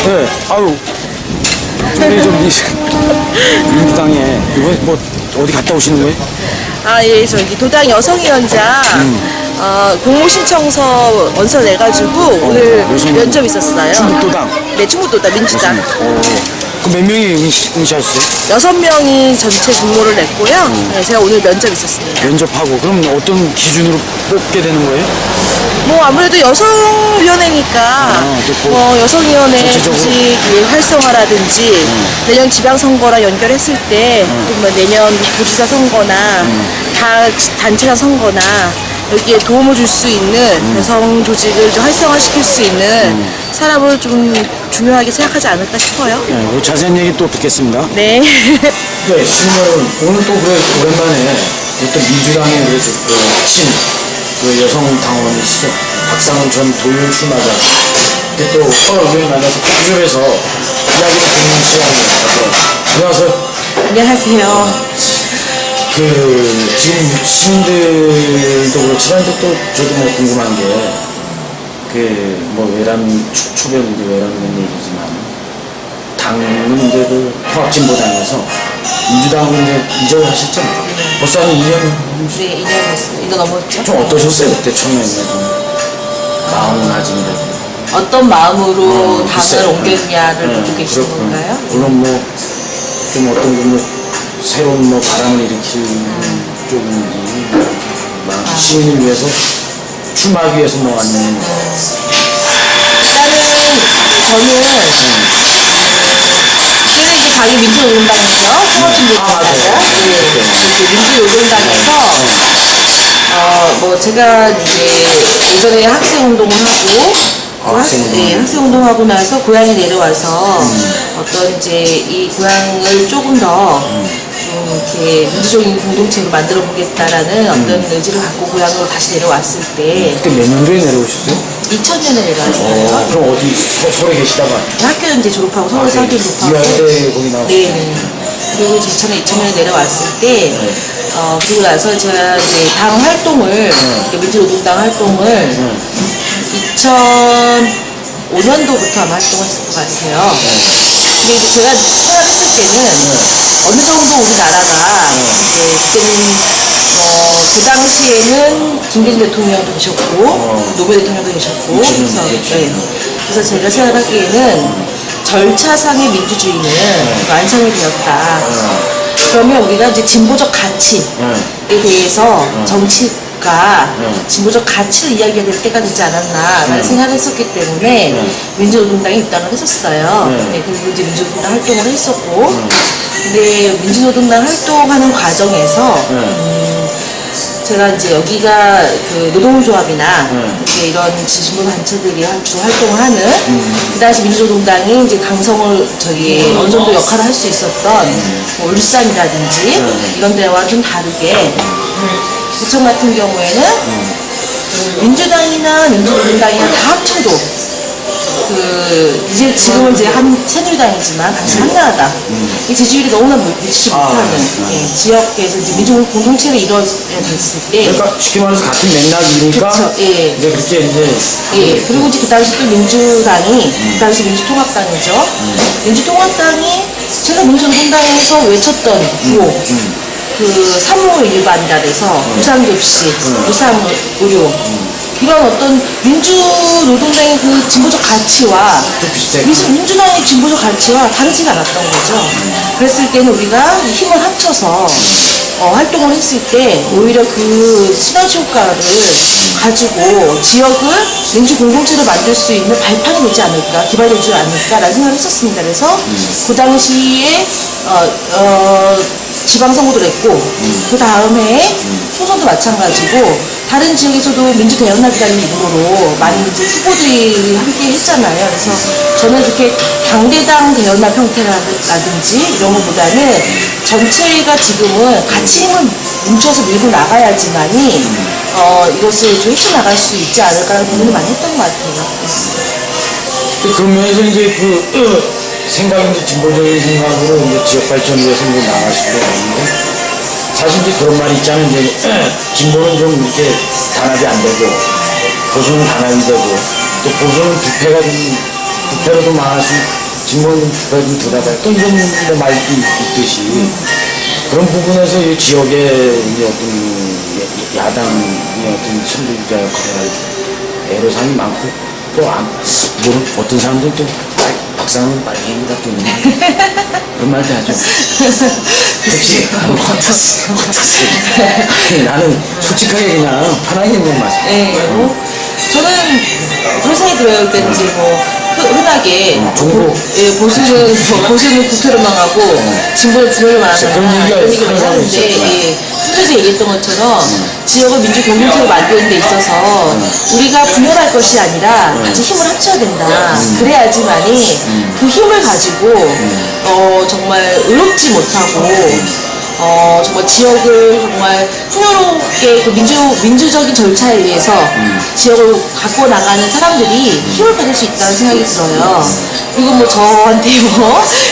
네, 아유. 저기 좀 민주당에 이번 뭐 어디 갔다 오시는 거예요? 아, 예, 저기 도당 여성위원장 공모 신청서 원서 내가지고 오늘 면접 있었어요. 충북도당. 네, 충북도당 민주당. 그 몇 명이 응시하셨어요? 6명이 전체 공모를 냈고요. 네, 제가 오늘 면접 있었습니다. 면접하고 그럼 어떤 기준으로 뽑게 되는 거예요? 뭐 아무래도 여성위원회니까 뭐 여성위원회 전체적으로? 조직 활성화라든지 내년 지방선거랑 연결했을 때 뭐 내년 도지사 선거나 다 단체장 선거나 여기에 도움을 줄 수 있는 여성 조직을 좀 활성화시킬 수 있는 사람을 좀 중요하게 생각하지 않을까 싶어요. 네, 그 자세한 얘기 또 듣겠습니다. 네. 네, 신은 오늘 또 그래 오랜만에 또 민주당의 그 여성 당원이시죠. 박상훈 전 도의원 출마자. 근데 또 의원님 만나서 구조에서 이야기를 듣는 시간이에요. 안녕하세요. 안녕하세요. 지금 시민들도 그렇지만 또 저도 뭐 궁금한 게 뭐 초별인데 외람된 얘기지만 당은 이제 그 통합진보당에서 민주당은 이제 이적을 하셨죠? 벌써 한 2년? 네, 2년 됐어요. 2년 넘었죠? 좀 어떠셨어요? 그때 처음에는 좀 마음가짐이라도 어떤 마음으로 당을 글쎄요. 옮겼냐를 묻고 계시는 그렇군. 건가요? 물론 좀 어떤 새로운 바람을 일으킬 쪽인지 시민을 위해서 출마하기 위해서 아니면 일단은 저는 이제 당이 민주노동당이죠. 통합진보당이죠. 민주노동당에서 뭐 제가 이제 예전에 학생운동을 하고 학생운동하고 나서 고향에 내려와서 어떤 이제 이 고향을 조금 더 이렇게 민주적인 공동체로 만들어 보겠다라는 어떤 의지를 갖고 고향으로 다시 내려왔을 때 그때 몇 년도에 내려오셨어요? 2000년에 내려왔어요. 그럼 어디 서울에 계시다가 학교는 이제 졸업하고 서울에서 학교 졸업하고 이화여대 거기 나오셨어요? 네. 그리고 이제 2000년에 내려왔을 때 그리고 나서 제가 이제 당 활동을 민주노동당 활동을 2005년도부터 아마 활동했을 것 같아요. 근데 이제 제가 생각했을 때는 어느 정도 우리나라가 이제 그때는 그 당시에는 김대중 대통령도 계셨고 노무현 대통령도 계셨고 그래서 제가 생각하기에는 절차상의 민주주의는 완성이 되었다. 그러면 우리가 이제 진보적 가치에 대해서 정치가 진보적 가치를 이야기해야 될 때가 되지 않았나라는 생각을 했었기 때문에 민주노동당에 입당을 했었어요. 그리고 이제 민주노동당 활동을 했었고, 근데 민주노동당 활동하는 과정에서 제가 이제 여기가 그 노동조합이나 이제 이런 진보 단체들이 주로 활동을 하는 그 당시 민주노동당이 이제 강성을 어느 정도 역할을 할 수 있었던 뭐 울산이라든지 이런 데와 좀 다르게 부천 같은 경우에는 민주당이나 민주노동당이나 다 합쳐도 이제 지금은 이제 새누리당이지만 당시 한나라당 이 지지율이 너무나 미치지 못하는 지역에서 이제 민주 공동체를 이루어졌을 때 그러니까 쉽게 말해서 같은 맥락이니까 그쵸, 예. 이제 그렇게 이제 그리고 이제 그 당시 또 민주당이 그 당시 민주통합당이죠. 민주통합당이 제가 민주노동당에서 외쳤던 구호 그 사무 일반이라 해서 무상급식, 무상의료 이런 어떤 민주노동당의 그 진보적 가치와 민주당의 진보적 가치와 다르지가 않았던 거죠. 그랬을 때는 우리가 힘을 합쳐서 활동을 했을 때 오히려 그 시너지 효과를 가지고 지역을 민주 공동체로 만들 수 있는 발판이 되지 않을까, 기반되지 않을까라는 생각을 했었습니다. 그래서 그 당시에 지방선거도 냈고 그 다음에 총선도 마찬가지고 다른 지역에서도 민주대연합이라는 이름으로 많은 이제 후보들이 함께 했잖아요. 그래서 저는 그렇게 당대당 대연합 형태라든지 이런 것보다는 전체가 지금은 같이 힘을 뭉쳐서 밀고 나가야지만이 이것을 좀 헤쳐나갈 수 있지 않을까라는 고민을 많이 했던 것 같아요. 그런 면에서 이제 생각이 진보적인 생각으로 이제 지역 발전을 위해서 나가시고 있는데 사실 이제 그런 말이 있잖아요. 이제 진보는 좀 이렇게 단합이 안 되고 보수는 단합이 되고 또 보수는 부패가 좀 테러도 많아지고 진보가 좀 드러나다 또 이런 뭐 말도 있듯이 그런 부분에서 이 지역의 이제 어떤 야당의 어떤 선두주자 역할을 할 애로사항이 많고 또 어떤 사람들은 또 박사는 빨갱이다 또 그런 말도 하죠. 혹시 어떻습니까? 나는 솔직하게 그냥 편하게 그냥 말씀. 네, 저는 그런 생각이 들어요. 그러니까 이제 흔하게 보수는 국회로 망하고 진보는 분열을 말한다 그런 얘기가 많이 하는데 앞에서 얘기했던 것처럼 지역을 민주 공동체로 만드는 데 있어서 우리가 분열할 것이 아니라 같이 힘을 합쳐야 된다. 그래야지만이 그 힘을 가지고 정말 의롭지 못하고 정말 지역을 정말 풍요롭게 그 민주적인 절차에 의해서 지역을 갖고 나가는 사람들이 힘을 받을 수 있다는 생각이 들어요. 그리고 뭐 저한테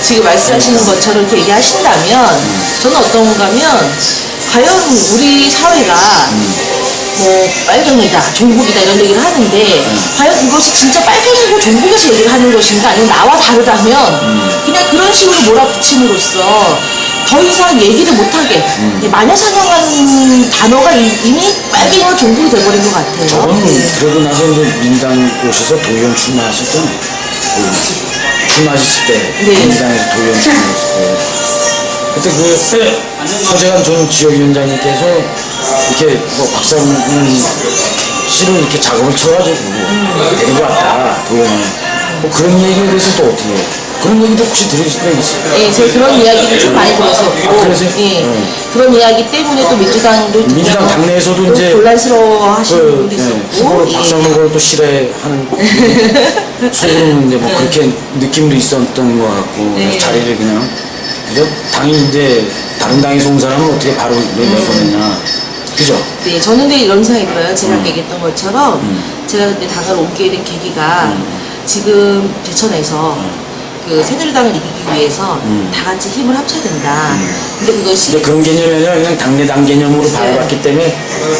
지금 말씀하시는 것처럼 이렇게 얘기하신다면 저는 어떤 건가 하면 과연 우리 사회가 뭐 빨갱이다, 종북이다 이런 얘기를 하는데 과연 그것이 진짜 빨갱이고 종북에서 얘기를 하는 것인가 아니면 나와 다르다면 그냥 그런 식으로 몰아붙임으로써 더 이상 얘기를 못하게 마녀사냥하는 단어가 이미 빨갱이와 종북이 돼버린 것 같아요. 저는 그러고 나서 이제 민당 오셔서 도의원 출마하셨잖아요. 출마하셨을 때 민당에서 도의원 출마했을 때 그때 그 서재관 전 지역위원장님께서 이렇게 뭐 박상훈 씨를 이렇게 작업을 쳐가지고 데리고 왔다 도의원을 뭐 그런 얘기에 대해서 또 어떻게 해요? 그런 얘기도 혹시 들으실 적 있어요? 예, 제가 그런 이야기를 좀 많이 들었었고 그런 이야기 때문에 또 민주당 당내에서도 이제 곤란스러워 하시는 분도 있었고 박상훈 걸 또 싫어하는 속으로는 이제 뭐 그렇게 느낌도 있었던 것 같고 자리를 그냥 그죠? 당이 이제 다른 당에서 온 사람은 어떻게 바로 내보내냐 그죠? 네, 저는 근데 이런 생각이 들어요. 제가 아까 얘기했던 것처럼 제가 그때 당을 옮기게 된 계기가 지금 대천에서 그 새누리당을 이기기 위해서 다 같이 힘을 합쳐야 된다. 근데 그것이 이제 그런 개념이 아니라 그냥 당내당 개념으로 바라봤기 때문에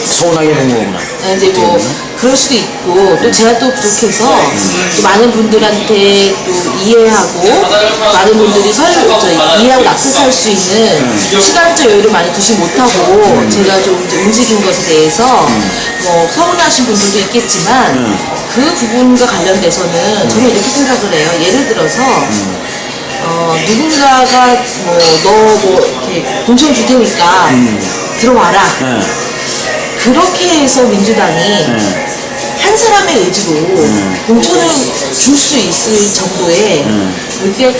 서운하게 본 거구나. 이제 뭐 그럴 수도 있고 또 제가 또 부족해서 또 많은 분들한테 또 이해하고 많은 분들이 이해하고 납득할 수 있는 시간적 여유를 많이 두지 못하고 제가 좀 이제 움직인 것에 대해서 뭐 서운하신 분들도 있겠지만 그 부분과 관련돼서는 저는 이렇게 생각을 해요. 예를 들어서 누군가가 너 이렇게 공천 줄 테니까 들어와라. 그렇게 해서 민주당이 한 사람의 의지로 공천을 줄 수 있을 정도의 우리가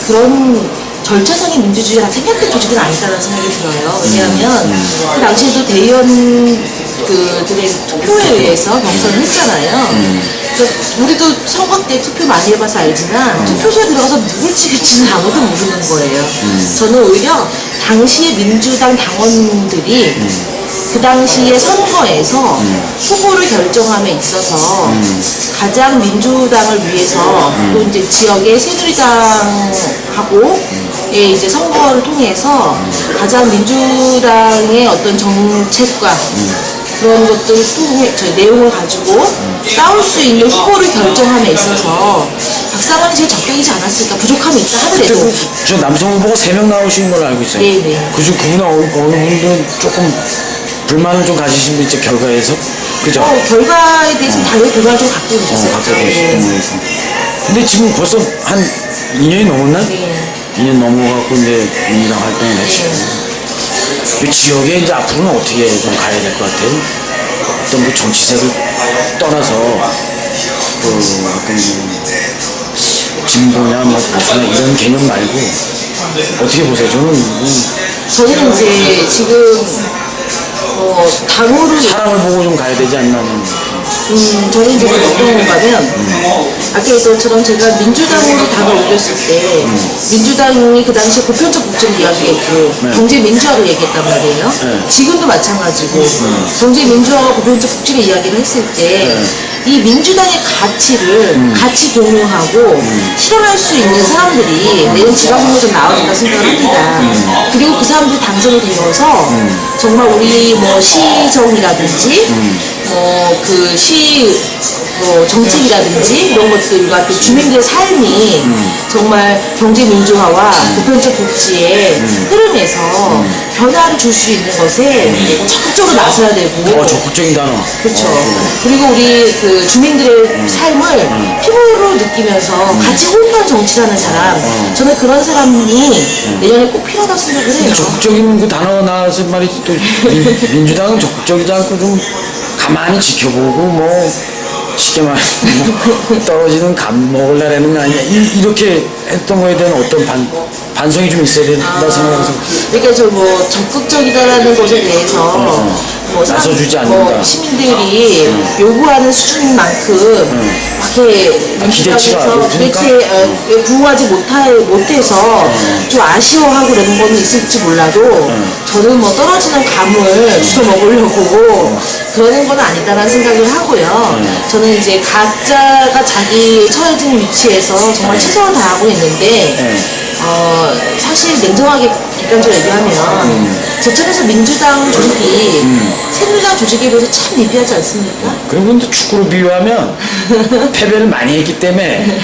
그런 절차상의 민주주의가 생략된 조직은 아니다라는 생각이 들어요. 왜냐하면 그 당시에도 대의원 그들의 투표에 의해서 경선을 했잖아요. 그러니까 우리도 선거 때 투표 많이 해봐서 알지만 투표소에 들어가서 누굴 찍을지는 아무도 모르는 거예요. 저는 오히려 당시의 민주당 당원들이 그 당시의 선거에서 후보를 결정함에 있어서 가장 민주당을 위해서 또 이제 지역의 새누리당하고 이제 선거를 통해서 가장 민주당의 어떤 정책과 그런 것들을 통해 내용을 가지고 싸울 수 있는 후보를 결정함에 있어서 박상원이 제일 적격이지 않았을까. 부족함이 있다 하더라도 저 남성 후보가 3명 나오신 걸로 알고 있어요. 네네. 그분 어느 분들은 조금 불만을 좀 가지신 분 있죠, 결과에서. 그죠? 결과에 대해서는 당연히 불만을 좀 갖고 계셨어요. 갖고 계시던 근데 지금 벌써 한 2년이 넘었나? 네. 2년 넘어갖고 이제 민주당 활동을 했죠. 그 지역에 이제 앞으로는 어떻게 좀 가야 될 것 같아요? 어떤 그 정치색을 떠나서 어떤 진보냐 뭐 보수냐 이런 개념 말고 어떻게 보세요? 저는 이제 지금 당으로 사람을 보고 좀 가야 되지 않나 하는 저는 이제 어떤 건가면 아까 얘기했던 것처럼 제가 민주당으로 당을 옮겼을 때 민주당이 그 당시에 보편적 국정 이야기했고 경제 민주화를 얘기했단 말이에요. 지금도 마찬가지고 경제 민주화와 보편적 국정의 이야기를 했을 때 이 민주당의 가치를 같이 공유하고 실현할 수 있는 사람들이 내년 지방선거 좀 나와야 된다 생각을 합니다. 그리고 그 사람들이 당선이 되어서 정말 우리 뭐 시정이라든지 뭐 그 뭐 정책이라든지 이런 것들과 또 주민들의 삶이 정말 경제 민주화와 보편적 복지의 흐름에서 변화를 줄 수 있는 것에 적극적으로 나서야 되고 적극적인 단어. 그렇죠. 그리고 우리 그 주민들의 삶을 피부로 느끼면서 같이 호흡하는 정치라는 사람, 저는 그런 사람이 내년에 꼭 필요하다고 생각을 해요. 적극적인 그 단어 나와서 말이지 또 민주당은 적극적이지 않고 좀 가만히 지켜보고 뭐 쉽게 말하면 뭐 떨어지는 감 먹을라라는 거 아니야 이렇게 했던 거에 대한 어떤 반성이 좀 있어야 된다 생각해서 그러니까 저 뭐 적극적이다라는 것에 대해서 뭐 나서주지 않는다. 뭐 시민들이 요구하는 수준인 만큼 이렇게 기대치가 민주당에서 높으니까? 대체 부응하지 못해서 좀 아쉬워하고 그런 거는 있을지 몰라도 저는 뭐 떨어지는 감을 주워 먹으려고 그러는 건 아니다라는 생각을 하고요. 저는 이제 각자가 자기 처해진 위치에서 정말 최선을 다하고 있는데 사실 냉정하게 객관적으로 얘기하면 저쪽에서 민주당 조직이 새누리당 조직에 비해서 참 미비하지 않습니까? 그리고 근데 축구로 비유하면 패배를 많이 했기 때문에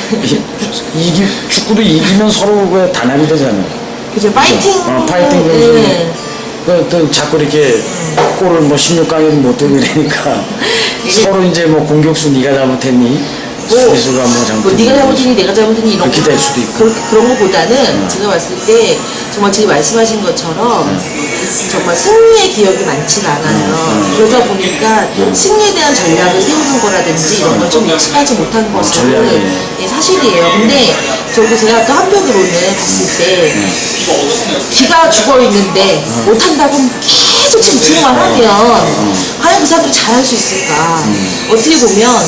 축구도 이기면 서로 그 단합이 되잖아요. 그죠? 파이팅. 파이팅 네. 또 자꾸 이렇게 골을 뭐 16강에 못 들고 이러니까 서로 이제 뭐 공격수 네가 잘못했니? 수비수가 뭐 잘못했니? 네가 잘못했니 내가 잘못했니 이런 그렇게 될 수도 있고. 그런 것보다는 제가 봤을 때 정말 지금 말씀하신 것처럼 정말 승리의 기억이 많지가 않아요. 그러다 보니까 승리에 대한 전략을 세우는 거라든지 이런 걸 좀 익숙하지 못한 것은 전략이. 예, 사실이에요. 근데 저도 제가 또 한편으로는 봤을 때 기가 죽어 있는데 못한다고 계속 집중만 하면 과연 그 사람들이 잘할 수 있을까? 어떻게 보면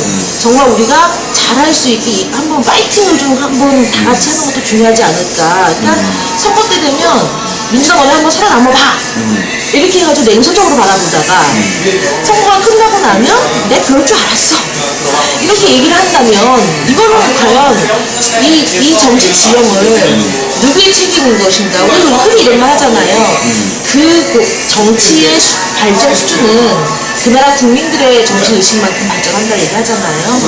정말 우리가 잘할 수 있게 한번 파이팅을 좀 한번 다 같이 하는 것도 중요하지 않을까? 그러니까 선거 때 되면 민주당 원래 한번 살아남아 봐! 이렇게 해가지고 냉소적으로 바라보다가 선거가 끝나고 나면 내가 그럴 줄 알았어. 이렇게 얘기를 한다면 이거는 과연 이 정치 지형을 누구의 책임인 것인가? 우리 흔히 이런 말 하잖아요. 그 정치의 발전 수준은 그 나라 국민들의 정치 의식만큼 발전한다 얘기 하잖아요.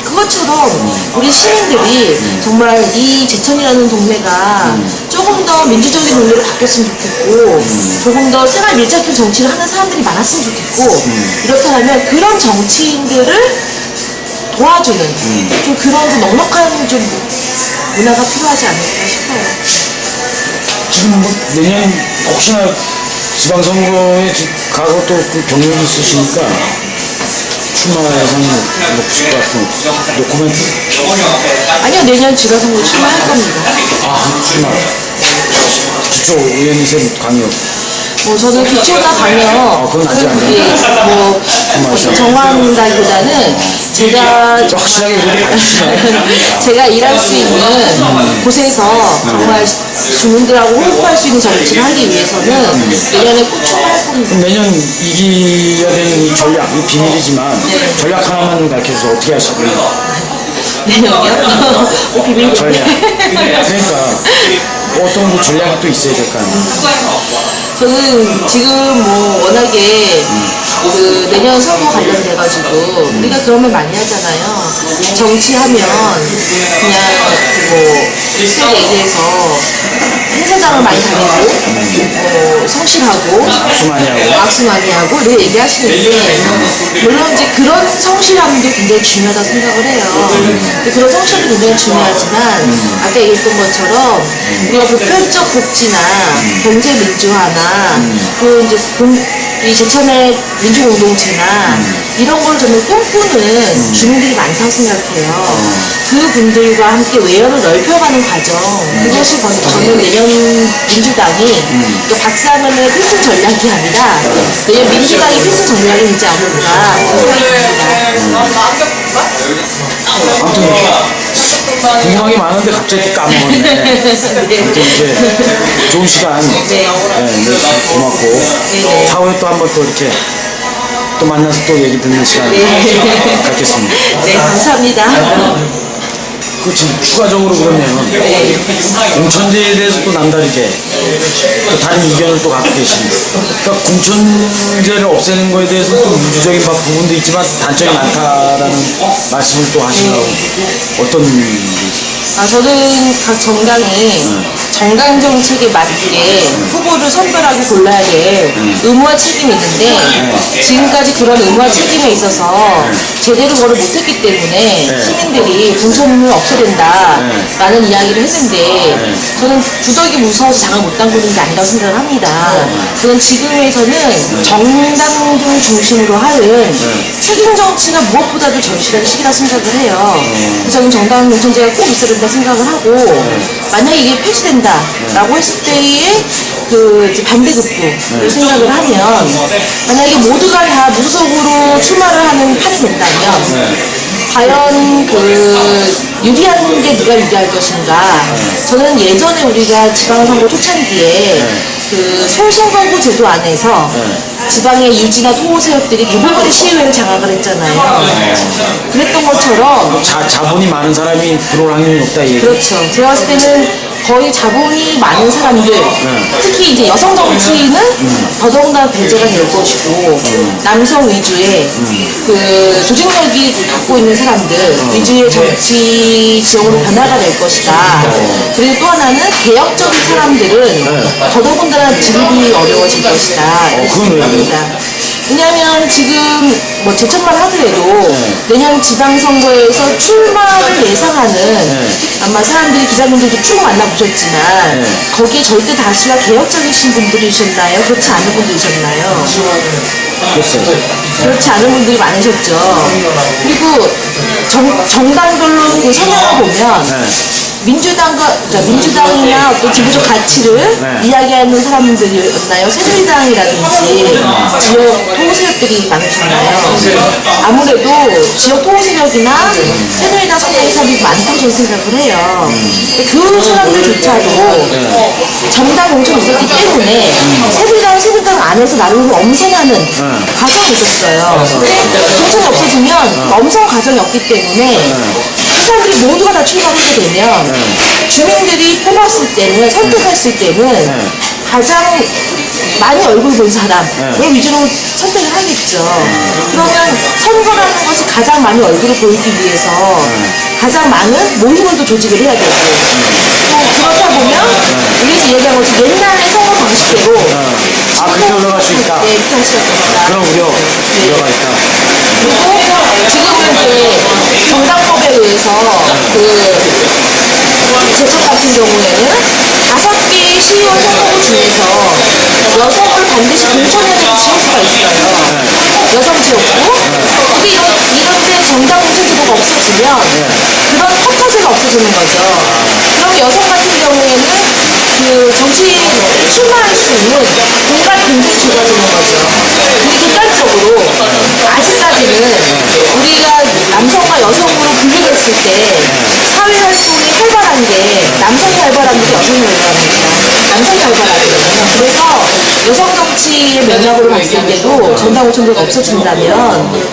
그것처럼 우리 시민들이 정말 이 제천이라는 동네가 조금 더 민주적인 동네로 바뀌었으면 좋겠고 조금 더 생활 밀착형 정치를 하는 사람들이 많았으면 좋겠고 이렇다면 그런 정치인들을 도와주는 좀 그런 좀 넉넉한 좀 문화가 필요하지 않을까 싶어요. 지금 뭐 내년 혹시나 지방선거에 가고 또 그 경력이 있으시니까 출마 예상이 높으실 것 같은 노코멘트? 아니요, 내년 지방선거 출마할 겁니다. 출마. 기초의원이세요, 강요? 뭐 저는 기초나 강력 그건 아직 아니에요. 뭐 정한다기보다는 제가 확실하게 그렇게 밝히시네. 제가 일할 수 있는 곳에서 정말 주민들하고 호흡할 수 있는 정치를 하기 위해서는 내년에 꼭 출마할 겁니다. 그럼 내년 이기야 되는 이 전략, 이 비밀이지만 전략 하나만 가르쳐줘서 어떻게 하실 거예요? 내년이요? 비밀 전략. 그러니까 어떤 그 전략이 또 있어야 될 거 아니에요? 저는 지금 뭐 워낙에 그 내년 선거 관련돼가지고 우리가 그런 말 많이 하잖아요. 정치하면 그냥 뭐 쉽게 얘기해서 행사장을 많이 다니고 성실하고 악수 많이 하고 이렇게 얘기하시는데 물론 이제 그런 성실함도 굉장히 중요하다고 생각을 해요. 근데 그런 성실함도 굉장히 중요하지만 아까 얘기했던 것처럼 우리가 보편적 복지나 경제 민주화나 그 이제 이 제천의 민주공동체나 이런 걸 저는 꿈꾸는 주민들이 많다고 생각해요. 그 분들과 함께 외연을 넓혀가는 과정, 그것이 저는 내년 민주당이 박사면의 필수 전략이 아니라 내년 민주당이 필수 전략이 되지 않을까 그런 생각이 듭니다. 아무튼 궁금한 게 많은데 갑자기 또 까먹었네. 아무튼 이제 좋은 시간 내주셔서 고맙고 차후에 또 한번 또 이렇게 또 만나서 또 얘기 듣는 시간 갖겠습니다. 네, 감사합니다. 그 지금 추가적으로 그러면 공천제에 대해서 또 남다르게 또 다른 의견을 또 갖고 계십니다. 그러니까 공천제를 없애는 거에 대해서 또 민주적인 부분도 있지만 단점이 많다라는 말씀을 또 하시려고 어떤 일이지? 저는 각 정당이 정당 정책에 맞게 후보를 선별하고 골라야 될 의무와 책임이 있는데 지금까지 그런 의무와 책임에 있어서 제대로 그걸 못했기 때문에 시민들이 공천을 없애야 된다라는 이야기를 했는데 저는 구덕이 무서워서 장을 못 담그는 게 아니라고 생각을 합니다. 저는 지금에서는 정당들 중심으로 하는 책임 정치가 무엇보다도 절실한 시기라 생각을 해요. 그래서 저는 정당 공천제가 꼭 있어야 된다 생각을 하고 만약에 이게 폐지된다라고 했을 때의 그 이제 반대급부를 생각을 하면 만약에 모두가 다 무소속으로 출마를 하는 판이 된다면 과연 그 유리한 게 누가 유리할 것인가? 저는 예전에 우리가 지방선거 초창기에 그 소선거구 제도 안에서 지방의 유지나 토호 세력들이 대부분의 시의회를 장악을 했잖아요. 그랬던 것처럼 자본이 많은 사람이 들어올 확률이 높다 이 얘기. 그렇죠. 제가 봤을 때는 거의 자본이 많은 사람들, 특히 이제 여성 정치인은 더더군다나 배제가 될 것이고, 남성 위주의 그 조직력이 갖고 있는 사람들 위주의 정치 지형으로 변화가 될 것이다. 그리고 또 하나는 개혁적인 사람들은 더더군다나 진입이 어려워질 것이다. 이렇게 생각합니다. 왜냐하면 지금 뭐 제천만 하더라도 내년 지방선거에서 출마를 예상하는 아마 사람들이 기자분들도 쭉 만나보셨지만 거기에 절대 다수가 개혁적이신 분들이셨나요? 그렇지 않은 분들이셨나요? 그렇지 않은 분들이 많으셨죠. 그리고 정당별로 그 성향을 보면 민주당이나 어떤 지구적 가치를 이야기하는 사람들이었나요? 새누리당이라든지 지역 토호세력들이 많으셨나요? 아무래도 지역 토호세력이나 새누리당 성향의 사람이 많다고 저는 생각을 해요. 그 사람들조차도 정당 공천이 있었기 때문에 새누리당 안에서 나름대로 엄선하는 과정이 있었어요. 근데 공천이 없어지면 엄선 과정이 없기 때문에 그 사람들이 모두가 다 출마를 하게 되면 주민들이 뽑았을 때는 선택했을 때는 가장 많이 얼굴 본 사람을 위주로 선택을 하겠죠. 그러면 선거라는 것이 가장 많이 얼굴을 보이기 위해서 가장 많은 모임을 또 조직을 해야 되고 또 그렇다 보면 우리 얘기한 것처럼 옛날의 선거 방식대로 그렇게 올라갈 수 있다. 네, 그렇게 할 수가 있다. 그런 우려가 있다. 그리고 지금은 이제 정당법에 의해서 제천 같은 경우에는 5개의 시의원 선거구 중에서 여성을 반드시 공천해야 되는 지역구가 있어요. 여성 지역구. 근데 이런데 정당 공천제도가 없어지면 그런 컷터제가 없어지는 거죠. 그럼 여성 같은 경우에는 그 정치인 출마할 수 있는 공간 굉장히 좁아지는 거죠. 근데 객관적으로 아직까지는 우리가 남성과 여성으로 분류됐을 때 사회 활동이 활발한 게 남성이 활발한 게 여성이 활발합니다. 남성이 활발하거든요. 그래서 여성 정치의 맥락으로 봤을 때도 정당 공천제가 없어진다면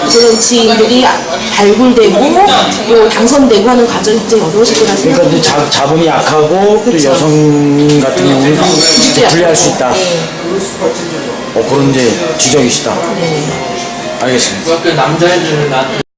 여성 정치인들이 발굴되고 또 당선되고 하는 과정이 굉장히 어려워질 거라 그러니까 생각합니다. 이제 자본이 약하고 또 그렇죠. 여성 같은 경우는 불리할 수 있다. 네. 그런 이제 지적이시다. 네. 알겠습니다. 그 남자애들은 나한테